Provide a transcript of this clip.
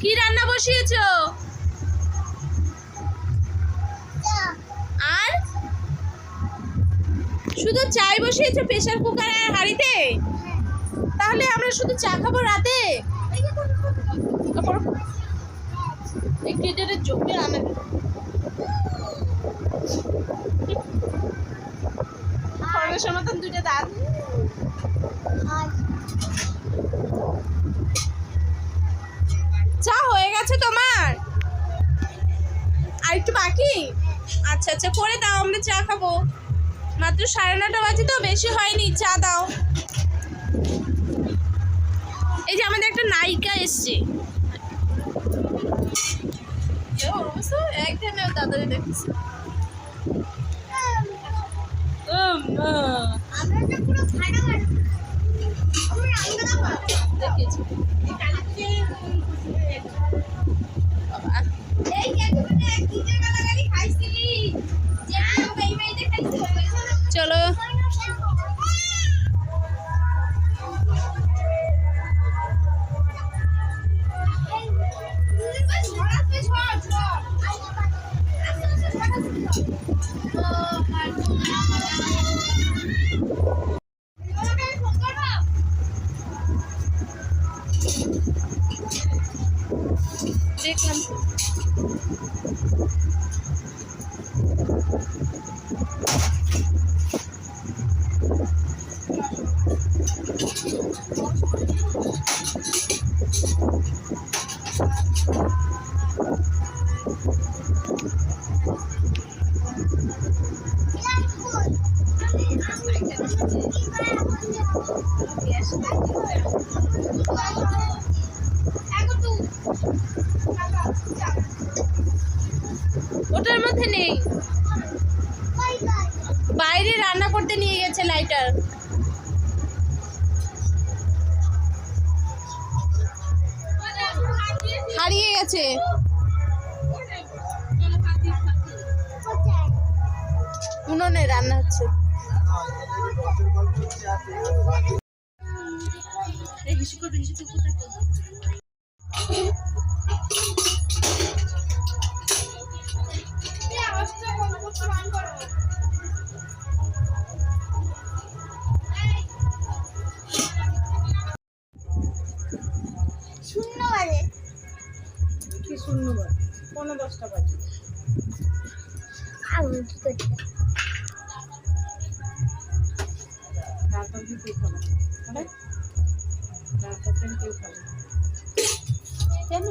কি রান্না বসিয়েছো? আর শুধু চাই বসিয়েছো প্রেসার কুকার আর হাঁড়িতে? তাহলে আমরা শুধু চা খাবো রাতে? একটু এটা জমে আনা খরগোশের মতন দুইটা দাঁত। চা হয়ে গেছে তোমার? আর একটু বাকি? আচ্ছা আচ্ছা করে দাও, আমরা চা খাবো। মাত্র 9:30 বাজে তো, বেশি হয়নি, চা দাও। এই যে আমাদের একটা নায়িকা এসছে। একদিনে দাদারে দেখছি। চলো দেখলাম ওটার মধ্যে নেই, বাইরে রান্না করতে নিয়ে গেছে লাইটার। হারিয়ে গেছে। উনুনে রান্না হচ্ছে। শূন্যবার 9:10 বাজে। কেউ খাবে কেউ খাবে কেন?